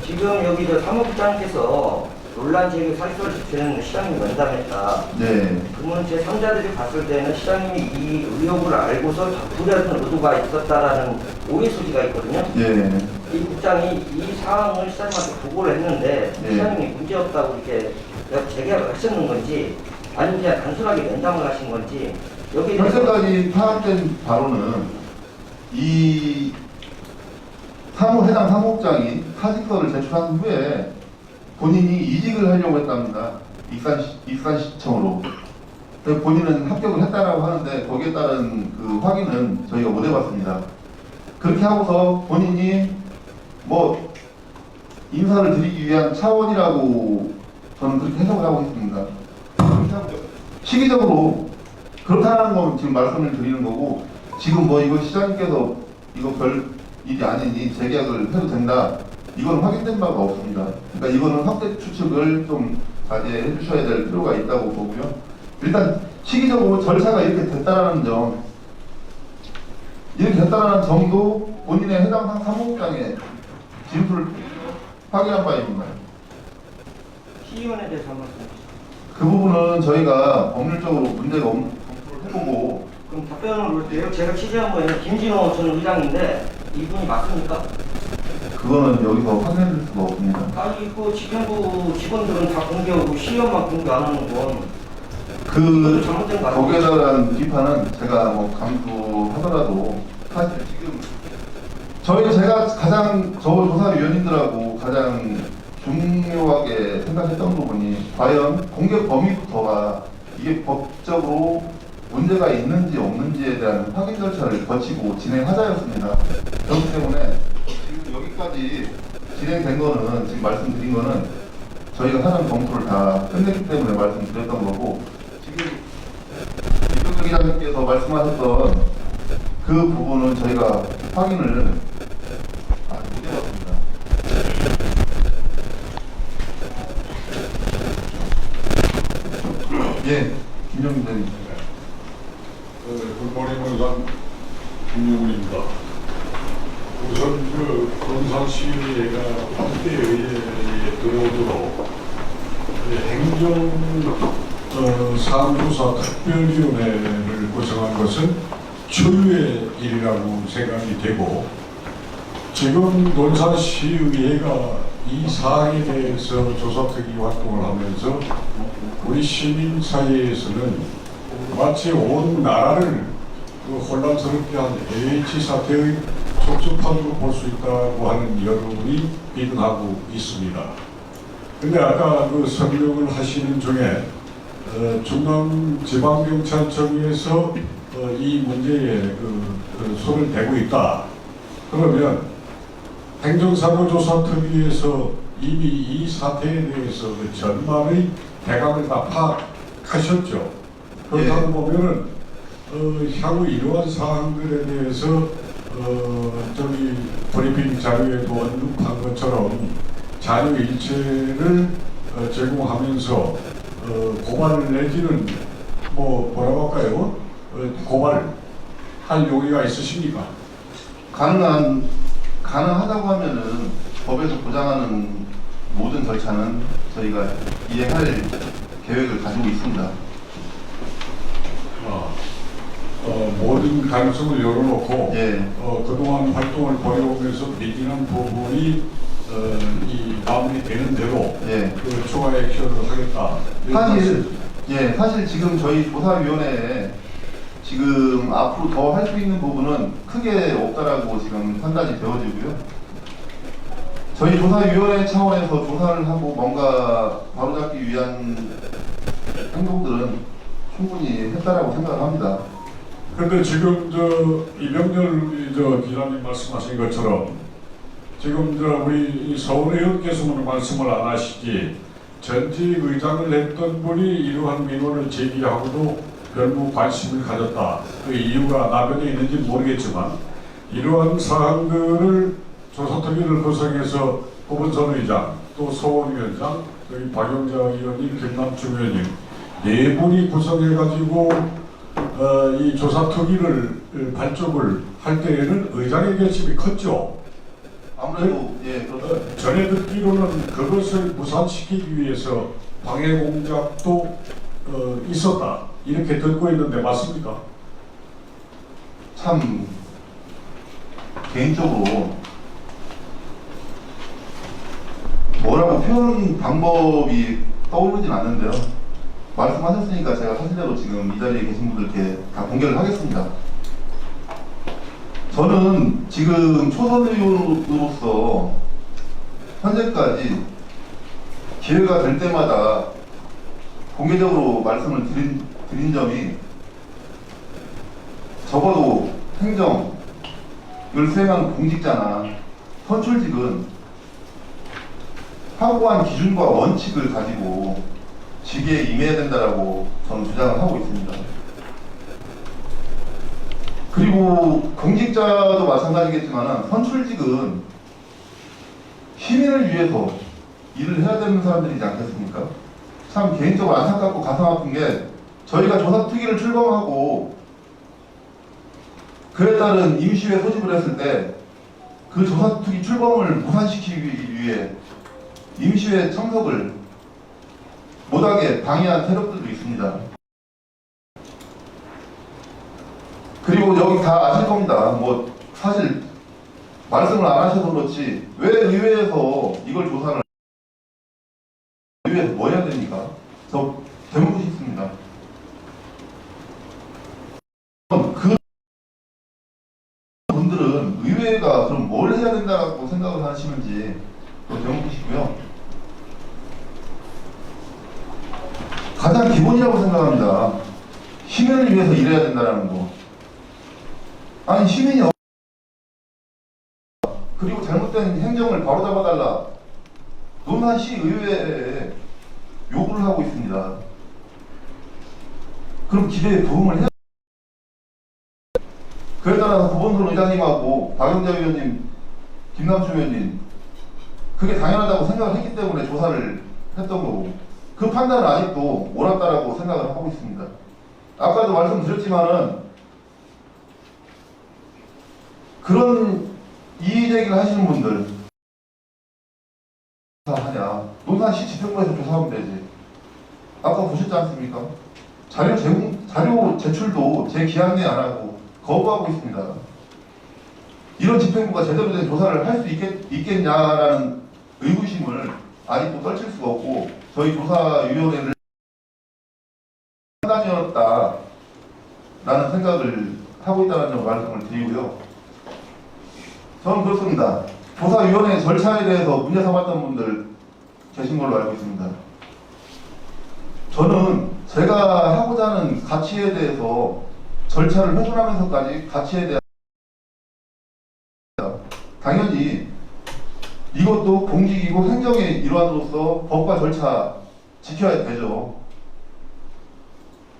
지금 여기 저 사무국장께서 논란 제기 사실을 지키는 시장님 면담했다. 네. 그러면 제 3자들이 봤을 때는 시장님이 이 의혹을 알고서 부려는 의도가 있었다라는 오해 소지가 있거든요. 예. 이 국장이 이 사항을 시장님한테 보고를 했는데 네. 시장님이 문제없다고 이렇게 재개를 하셨는 건지 아니면 그냥 단순하게 면담을 하신 건지 여기에 대해서 현재까지 파악된 바로는 이 해당 사무국장이 사직서를 제출한 후에 본인이 이직을 하려고 했답니다. 익산시청으로. 그래서 본인은 합격을 했다라고 하는데 거기에 따른 그 확인은 저희가 못 해봤습니다. 그렇게 하고서 본인이 뭐 인사를 드리기 위한 차원이라고 저는 그렇게 해석을 하고 있습니다. 시기적으로 그렇다는 건 지금 말씀을 드리는 거고 지금 뭐 이거 시장님께서 이거 별 일이 아니니 재계약을 해도 된다. 이건 확인된 바가 없습니다. 그러니까 이거는 확대 추측을 좀 자제해 주셔야 될 필요가 있다고 보고요. 일단 시기적으로 절차가 이렇게 됐다라는 점, 이렇게 됐다라는 점도 본인의 해당 사무국장의 진술을 확인한 바입니다. 시의원에 대해서 한 말씀 해주세요. 그 부분은 저희가 법률적으로 문제가 없는 검토를 해보고 그럼 답변을 올게요. 제가 취재한 거에는 김진호 전 의장인데 이분이 맞습니까? 그거는 여기서 확인할 수가 없습니다. 아니 그 집행부 직원들은 다 공개하고 시의원만 공개 안 하는 건 그 잘못된 거 아니에요? 거기에 대한 비판은 제가 뭐 감수하더라도 사실 지금 제가 가장 조사위원님들하고 가장 중요하게 생각했던 부분이 과연 공개 범위부터가 이게 법적으로 문제가 있는지 없는지에 대한 확인 절차를 거치고 진행하자였습니다. 그렇기 때문에 지금 여기까지 진행된 거는 지금 말씀드린 거는 저희가 사전 검토를 다 끝냈기 때문에 말씀드렸던 거고 지금 이병석 기자님께서 말씀하셨던 그 부분은 저희가 확인을 못 해봤습니다. 예, 김영 기자님. 굿모닝 원산 김용훈입니다. 우선 그 건산시의회가 확대 의회에 들어오도록 행정 사무조사 특별위원회를 구성한 것은 초유의 일이라고 생각이 되고 지금 논산시의회가 이 사항에 대해서 조사특위 활동을 하면서 우리 시민 사회에서는 마치 온 나라를 그 혼란스럽게 한 LH 사태의 촉촉함으로 볼 수 있다고 하는 여론이 비근하고 있습니다. 근데 아까 그 설명을 하시는 중에 중앙지방경찰청에서 이 문제에 손을 대고 있다. 그러면 행정사무조사특위에서 이미 이 사태에 대해서 그 전반의 대강을 다 파악하셨죠. 그렇다고 예. 보면은 향후 이러한 사항들에 대해서 저기 브리핑 자료에도 언급한 것처럼 자료일체를 제공하면서 고발 내지는 뭐라고 할까요? 고발할 용의가 있으십니까? 가능하다고 하면은 법에서 보장하는 모든 절차는 저희가 이행할 계획을 가지고 있습니다. 모든 가능성을 열어놓고 예. 그동안 활동을 벌여오면서 미진한 부분이 이 마무리되는 대로 예. 그 추가 액션을 하겠다. 사실 지금 저희 조사위원회에 지금 앞으로 더 할 수 있는 부분은 크게 없다라고 지금 판단이 되어지고요. 저희 조사위원회 차원에서 조사를 하고 뭔가 바로잡기 위한 행동들은 충분히 했다라고 생각을 합니다. 그런데 지금 이병렬 기자님 말씀하신 것처럼 지금 우리 서울의원께서는 말씀을 안 하시지 전직 의장을 했던 분이 이러한 민원을 제기하고도 별무 관심을 가졌다. 그 이유가 나변에 있는지 모르겠지만 이러한 사항들을 조사특위를 구성해서 고문선 의장, 또 서원 위원장, 저희 박영자 의원님, 김남중 의원님 네 분이 구성해가지고 이 조사특위를 발족을 할 때에는 의장의 결심이 컸죠. 아무래도 예 그렇죠. 전에 듣기로는 그것을 무산시키기 위해서 방해 공작도 있었다 이렇게 듣고 있는데 맞습니까? 참 개인적으로 뭐라고 표현 방법이 떠오르진 않는데요. 말씀하셨으니까 제가 사실대로 지금 이 자리에 계신 분들께 다 공개를 하겠습니다. 저는 지금 초선 의원으로서 현재까지 기회가 될 때마다 공개적으로 말씀을 드린 점이 적어도 행정을 수행하는 공직자나 선출직은 확고한 기준과 원칙을 가지고 직위에 임해야 된다라고 저는 주장을 하고 있습니다. 그리고 공직자도 마찬가지겠지만 선출직은 시민을 위해서 일을 해야 되는 사람들이지 않겠습니까? 참 개인적으로 안타깝고 가슴 아픈 게 저희가 조사특위를 출범하고 그에 따른 임시회 소집을 했을 때 그 조사특위 출범을 무산시키기 위해 임시회 참석을 못하게 방해한 세력들도 있습니다. 그리고 여기 다 아실 겁니다. 뭐 사실 말씀을 안 하셔서 그렇지 왜 의회에서 이걸 조사를 의회에서 뭐 해야 됩니까? 저 되묻고 싶습니다. 그 분들은 의회가 그럼 뭘 해야 된다고 생각을 하시는지 또 되묻고 싶고요. 가장 기본이라고 생각합니다. 시민을 위해서 일해야 된다는 거. 아니 시민이 그리고 잘못된 행정을 바로잡아달라. 논산시 의회에 요구를 하고 있습니다. 그럼 기대에 부응을 해야 그에 따라서 고본선 의장님하고 박영자 의원님, 김남중 의원님 그게 당연하다고 생각을 했기 때문에 조사를 했던 거고 그 판단은 아직도 옳았다라고 생각을 하고 있습니다. 아까도 말씀드렸지만은 그런 이의제기를 하시는 분들 하냐 논산시 집행부에서 조사하면 되지. 아까 보셨지 않습니까? 자료 제출도 제 기한 내에 안 하고 거부하고 있습니다. 이런 집행부가 제대로 된 조사를 할 수 있겠냐라는 의구심을 아직도 떨칠 수가 없고 저희 조사위원회를 판단이었다라는 생각을 하고 있다는 점 말씀을 드리고요. 저는 그렇습니다. 조사위원회 절차에 대해서 문제 삼았던 분들 계신 걸로 알고 있습니다. 저는 제가 하고자 하는 가치에 대해서 절차를 훼손하면서까지 가치에 대한 당연히 이것도 공직이고 행정의 일환으로서 법과 절차 지켜야 되죠.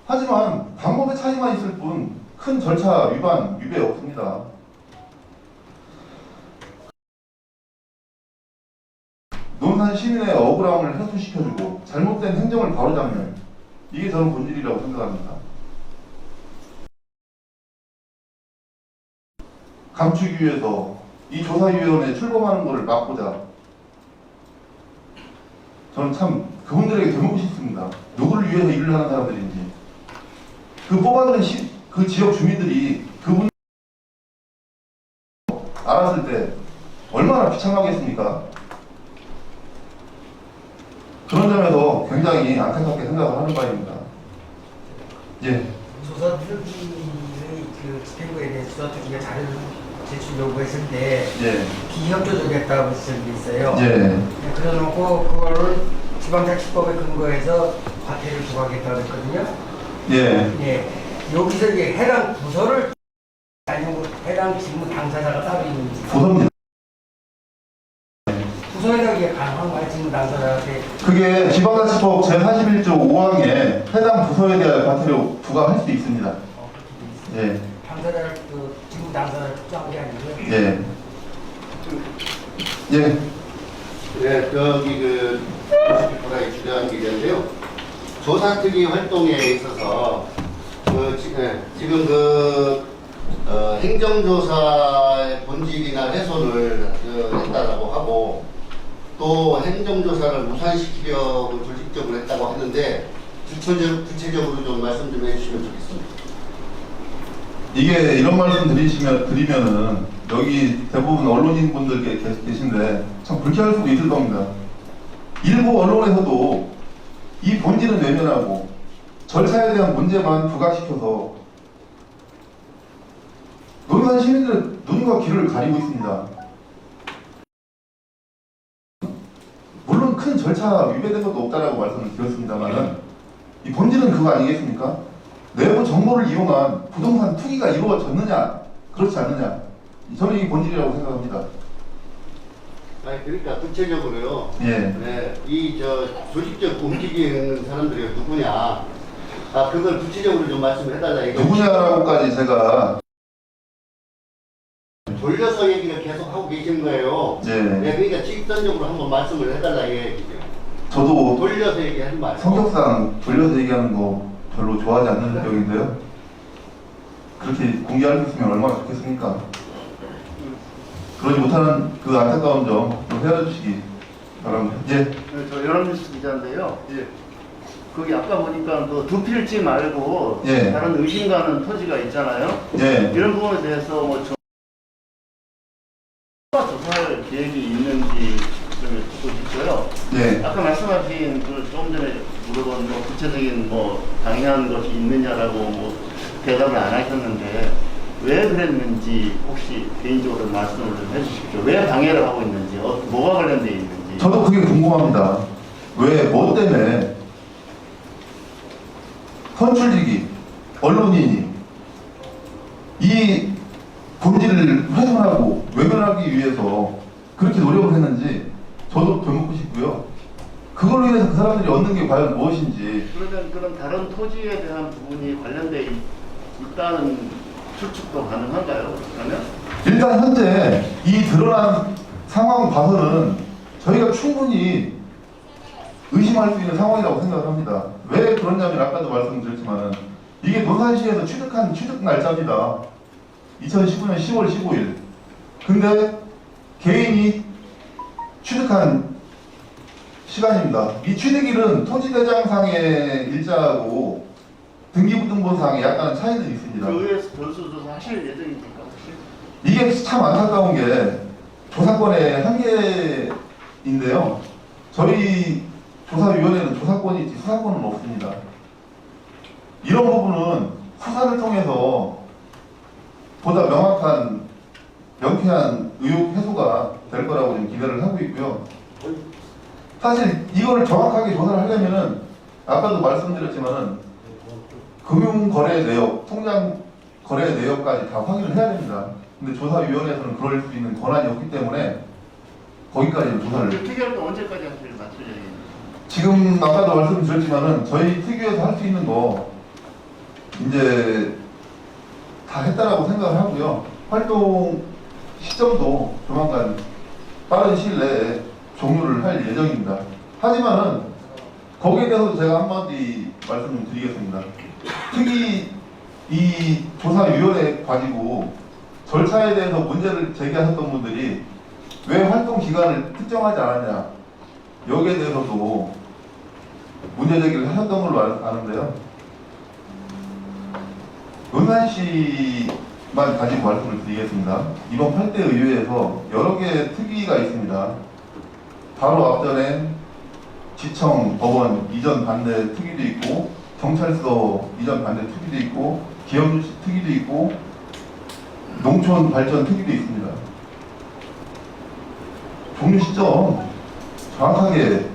하지만 방법의 차이만 있을 뿐 큰 절차 위반, 위배 없습니다. 논산 시민의 억울함을 해소시켜주고 잘못된 행정을 바로잡는 이게 저는 본질이라고 생각합니다. 감추기 위해서 이 조사위원회에 출범하는 것을 막고자 저는 참 그분들에게 되묻고 싶습니다. 누구를 위해서 일을 하는 사람들인지 그 뽑아들인 그 지역 주민들이 그분 알았을 때 얼마나 비참하겠습니까? 그런 점에서 굉장히 안타깝게 생각을 하는 바입니다. 예. 조사특위의 그 집행부에 대해 조사특위가 자료를 제출 요구했을 때 예. 비협조적이었다고 지적이 있어요. 예. 그래놓고 그거를 지방자치법에 근거해서 과태료를 부과하겠다고 했거든요. 예. 예. 여기서 이제 해당 부서를 아니면 해당 직무 당사자가 따로 있는지 부서입니다. 부서에다 이게 가능한 거야 지금 당사자한테. 그게 지방자치법 제41조 5항에 해당 부서에 대한 과태료 부과할 수 있습니다. 예, 당사자를 지금 당사자를 특정한 게 아니고요. 예, 예. 네, 저기 보라에 주장한 게 있는데요. 조사특위 활동에 있어서 지금 행정조사의 본질이나 훼손을 했다라고 하고 또 행정조사를 무산시키려고 조직적으로 했다고 했는데 구체적으로 좀 말씀 좀 해주시면 좋겠습니다. 이게 이런 말씀 드리면은 여기 대부분 언론인분들 계신데 참 불쾌할 수도 있을 겁니다. 일부 언론에서도 이 본질은 외면하고 절차에 대한 문제만 부각시켜서 논산 시민들의 눈과 귀를 가리고 있습니다. 물론 큰 절차 위배된 것도 없다라고 말씀을 드렸습니다만 이 본질은 그거 아니겠습니까? 내부 정보를 이용한 부동산 투기가 이루어졌느냐 그렇지 않느냐, 저는 이 본질이라고 생각합니다. 아니 그러니까 구체적으로요. 예. 네, 조직적 움직이는 사람들이 누구냐? 그걸 구체적으로 좀 말씀을 해달라 이거. 누구냐라고까지 제가 돌려서 얘기를 계속 하고 계신 거예요. 예. 네, 그러니까 직선적으로 한번 말씀을 해달라 이게. 저도 돌려서 얘기하지 말고. 성격상 돌려서 얘기하는 거 별로 좋아하지 않는 성격인데요. 그렇게 공개할 수 있으면 얼마나 좋겠습니까? 그러지 못하는 그 안타까운 점 좀 헤아려 주시기 바랍니다. 예. 저 연합뉴스 기자인데요. 예. 거기 아까 보니까 두 필지 말고 예. 다른 의심 가는 토지가 있잖아요. 예. 이런 부분에 대해서 조사할 계획이 있는지 좀 듣고 싶고요. 예. 아까 말씀하신 조금 전에 물어본 구체적인 당연한 것이 있느냐라고 대답을 안 하셨는데 왜 그랬는지 혹시 개인적으로 말씀을 좀 해주십시오. 왜 방해를 하고 있는지, 뭐가 관련되어 있는지. 저도 그게 궁금합니다. 뭐 때문에 선출직이 언론인이 이 본질을 훼손하고 외면하기 위해서 그렇게 노력을 했는지 저도 되묻고 싶고요. 그걸로 인해서 그 사람들이 얻는 게 과연 무엇인지. 그러면 그런 다른 토지에 대한 부분이 관련되어 있다는 추측도 가능한가요? 그러면? 일단 현재 이 드러난 상황 봐서는 저희가 충분히 의심할 수 있는 상황이라고 생각을 합니다. 왜 그러냐면 아까도 말씀드렸지만은 이게 논산시에서 취득한 취득 날짜입니다. 2019년 10월 15일. 근데 개인이 취득한 시간입니다. 이 취득일은 토지대장상의 일자하고 등기부등본상에 약간은 차이는 있습니다. 그 의회에서 변수조사 하실 예정입니까 혹시? 이게 참 안타까운 게 조사권의 한계인데요. 저희 조사위원회는 조사권이 있지 수사권은 없습니다. 이런 부분은 수사를 통해서 보다 명확한 명쾌한 의혹 해소가 될 거라고 좀 기대를 하고 있고요. 사실 이걸 정확하게 조사를 하려면은 아까도 말씀드렸지만은 금융거래 내역, 통장 거래 내역까지 다 확인을 해야 됩니다. 근데 조사위원회에서는 그럴 수 있는 권한이 없기 때문에 거기까지 조사를. 특이활동 언제까지 하실 맞출 예정입니까? 지금 아까도 말씀드렸지만은 저희 특유에서 할 수 있는 거 이제 다 했다라고 생각을 하고요. 활동 시점도 조만간 빠른 시일 내에 종료를 할 예정입니다. 하지만은 거기에 대해서 제가 한마디 말씀 좀 드리겠습니다. 특히 이 조사위원회 가지고 절차에 대해서 문제를 제기하셨던 분들이 왜 활동 기간을 특정하지 않았냐, 여기에 대해서도 문제 제기를 하셨던 걸로 아는데요. 논산시만 가지고 말씀을 드리겠습니다. 이번 8대 의회에서 여러 개의 특위가 있습니다. 바로 앞전에 지청, 법원 이전 반대 특위도 있고, 경찰서 이전 반대 특위도 있고, 기업유치 특위도 있고, 농촌 발전 특위도 있습니다. 종료 시점 정확하게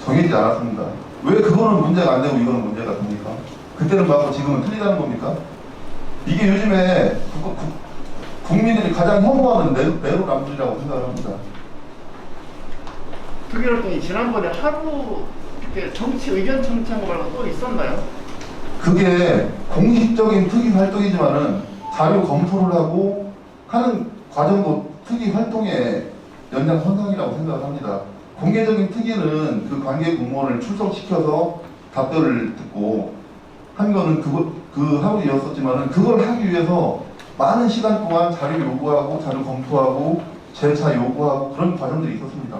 정해지지 않았습니다. 왜 그거는 문제가 안 되고 이거는 문제가 됩니까? 그때는 맞고 지금은 틀리다는 겁니까? 이게 요즘에 국민들이 가장 혐오하는 내로남불이라고 생각을 합니다. 특별활동이 지난번에 하루 이렇게 정치 의견 청취한 거 말고 또 있었나요? 그게 공식적인 특위 활동이지만은 자료 검토를 하고 하는 과정도 특위 활동의 연장선상이라고 생각을 합니다. 공개적인 특위는 그 관계 공무원을 출석시켜서 답변을 듣고 한 거는 그 하루였었지만은 그걸 하기 위해서 많은 시간 동안 자료 요구하고 자료 검토하고 절차 요구하고 그런 과정들이 있었습니다.